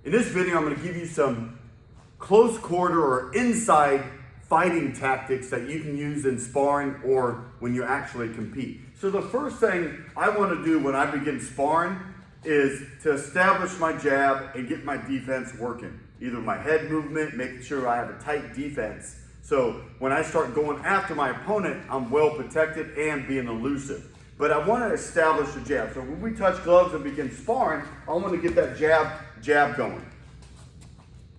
In this video, I'm going to give you some close quarter or inside fighting tactics that you can use in sparring or when you actually compete. So the first thing I want to do when I begin sparring is to establish my jab and get my defense working. Either my head movement, making sure I have a tight defense. So when I start going after my opponent, I'm well protected and being elusive. But I want to establish a jab. So when we touch gloves and begin sparring, I want to get that jab going.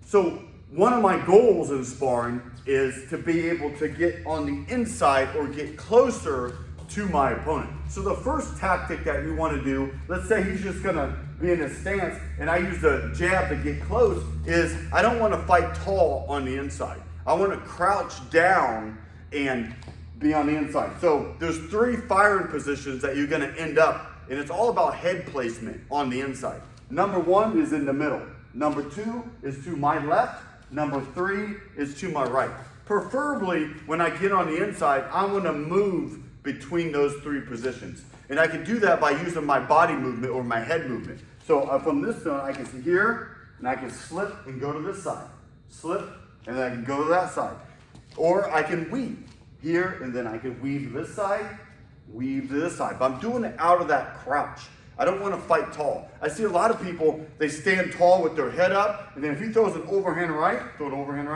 So one of my goals in sparring is to be able to get on the inside or get closer to my opponent. So the first tactic that you want to do, let's say he's just going to be in a stance and I use the jab to get close, is I don't want to fight tall on the inside. I want to crouch down and be on the inside. So there's 3 firing positions that you're going to end up, and it's all about head placement on the inside. Number 1 is in the middle. Number 2 is to my left. Number 3 is to my right. Preferably, when I get on the inside, I want to move between those 3 positions. And I can do that by using my body movement or my head movement. So from this zone, I can see here, and I can slip and go to this side. Slip, and then I can go to that side. Or I can weave here, and then I can weave to this side, weave to this side. But I'm doing it out of that crouch. I don't want to fight tall. I see a lot of people, they stand tall with their head up, and then if he throws an overhand right, throw an overhand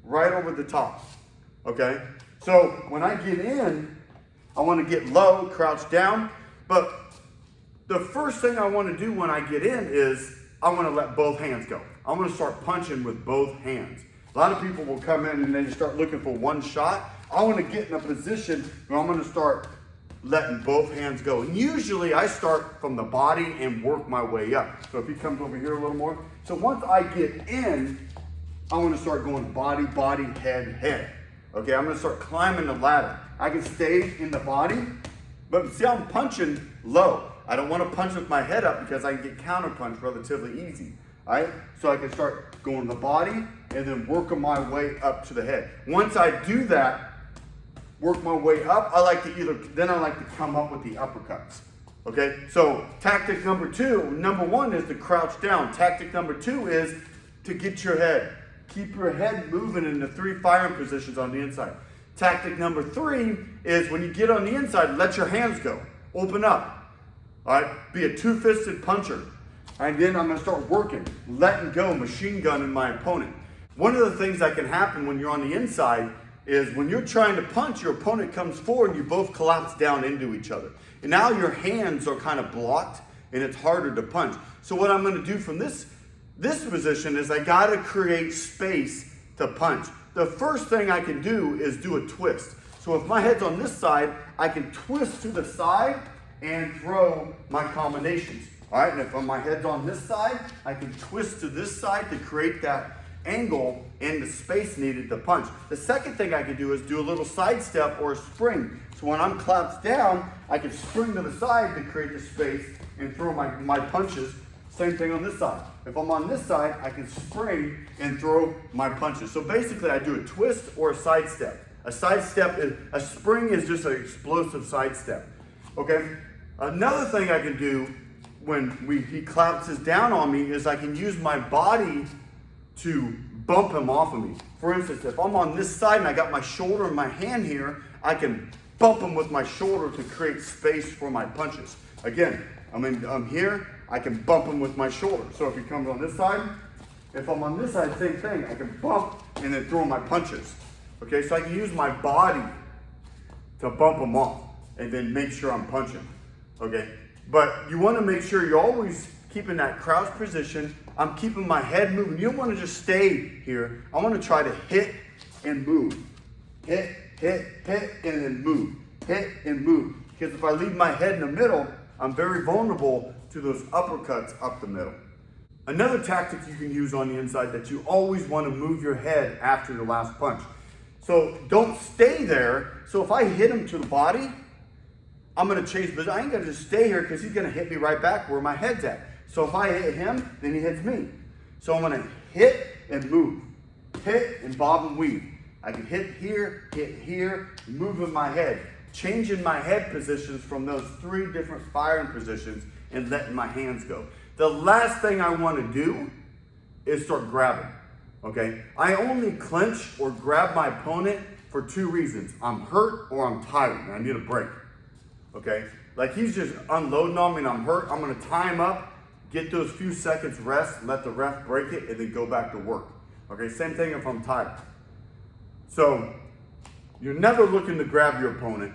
right over the top, okay? So when I get in, I want to get low, crouch down, but the first thing I want to do when I get in is I want to let both hands go. I want to start punching with both hands. A lot of people will come in and they just start looking for one shot. I want to get in a position where I'm going to start letting both hands go. And usually I start from the body and work my way up. So if he comes over here a little more. So once I get in, I want to start going body, body, head, head. Okay, I'm going to start climbing the ladder. I can stay in the body, but see, I'm punching low. I don't want to punch with my head up because I can get counter punch relatively easy. All right, so I can start going the body and then working my way up to the head. Once I do that, work my way up, I like to come up with the uppercuts. Okay, so tactic number 2, number 1 is to crouch down. Tactic number 2 is to get your head. Keep your head moving in the 3 firing positions on the inside. Tactic number 3 is when you get on the inside, let your hands go. Open up. All right, be a 2-fisted puncher. And then I'm going to start working, letting go, machine gunning my opponent. One of the things that can happen when you're on the inside is when you're trying to punch, your opponent comes forward and you both collapse down into each other. And now your hands are kind of blocked and it's harder to punch. So what I'm going to do from this position is I got to create space to punch. The first thing I can do is do a twist. So if my head's on this side, I can twist to the side and throw my combinations. All right, and if my head's on this side, I can twist to this side to create that angle and the space needed to punch. The second thing I can do is do a little side step or a spring. So when I'm collapsed down, I can spring to the side to create the space and throw my punches. Same thing on this side. If I'm on this side, I can spring and throw my punches. So basically I do a twist or a side step. A spring is just an explosive side step. Okay? Another thing I can do when he collapses down on me is I can use my body to bump him off of me. For instance, if I'm on this side and I got my shoulder and my hand here, I can bump him with my shoulder to create space for my punches. Again, I'm here, I can bump him with my shoulder. So if he comes on this side, if I'm on this side, same thing. I can bump and then throw my punches. Okay, so I can use my body to bump him off and then make sure I'm punching. Okay, but you want to make sure you're always keeping that crouch position. I'm keeping my head moving. You don't want to just stay here. I want to try to hit and move. Hit, and then move. Hit and move. Because if I leave my head in the middle, I'm very vulnerable to those uppercuts up the middle. Another tactic you can use on the inside that you always want to move your head after your last punch. So don't stay there. So if I hit him to the body, I'm going to change position. I ain't going to just stay here because he's going to hit me right back where my head's at. So if I hit him, then he hits me. So I'm going to hit and move. Hit and bob and weave. I can hit here, moving my head. Changing my head positions from those 3 different firing positions and letting my hands go. The last thing I want to do is start grabbing, okay? I only clinch or grab my opponent for 2 reasons. I'm hurt or I'm tired and I need a break, okay? Like he's just unloading on me and I'm hurt. I'm gonna tie him up, get those few seconds rest, let the ref break it, and then go back to work. Okay, same thing if I'm tired. So you're never looking to grab your opponent.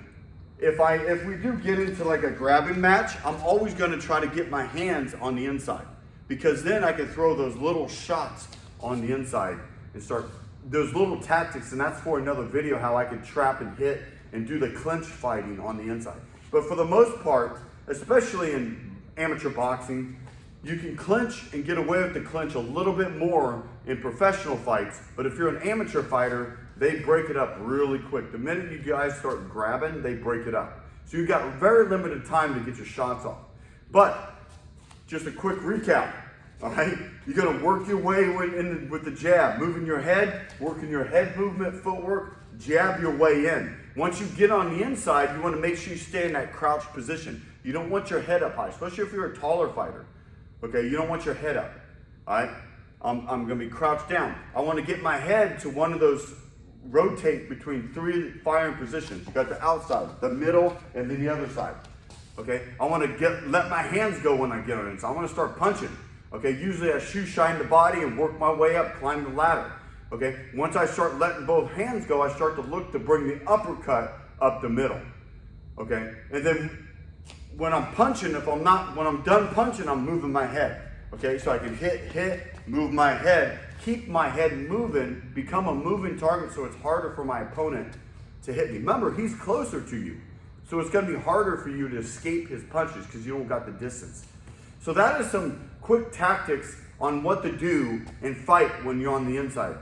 If we do get into like a grabbing match, I'm always gonna try to get my hands on the inside, because then I can throw those little shots on the inside and start those little tactics, and that's for another video, how I can trap and hit and do the clinch fighting on the inside. But for the most part, especially in amateur boxing, you can clinch and get away with the clinch a little bit more in professional fights, but if you're an amateur fighter, they break it up really quick. The minute you guys start grabbing, they break it up. So you've got very limited time to get your shots off. But just a quick recap, all right? You're gonna work your way with the jab, moving your head, working your head movement, footwork, jab your way in. Once you get on the inside, you wanna make sure you stay in that crouch position. You don't want your head up high, especially if you're a taller fighter. Okay, you don't want your head up, all right? I'm gonna be crouched down. I wanna get my head to one of those rotate between 3 firing positions. You got the outside, the middle, and then the other side. Okay, I want to let my hands go when I get on it. So I want to start punching. Okay, usually I shoe shine the body and work my way up, climb the ladder. Okay, once I start letting both hands go, I start to look to bring the uppercut up the middle. Okay, and then when I'm punching, when I'm done punching, I'm moving my head. Okay, so I can hit, move my head, keep my head moving, become a moving target, so it's harder for my opponent to hit me. Remember, he's closer to you, so it's gonna be harder for you to escape his punches because you don't got the distance. So that is some quick tactics on what to do and fight when you're on the inside.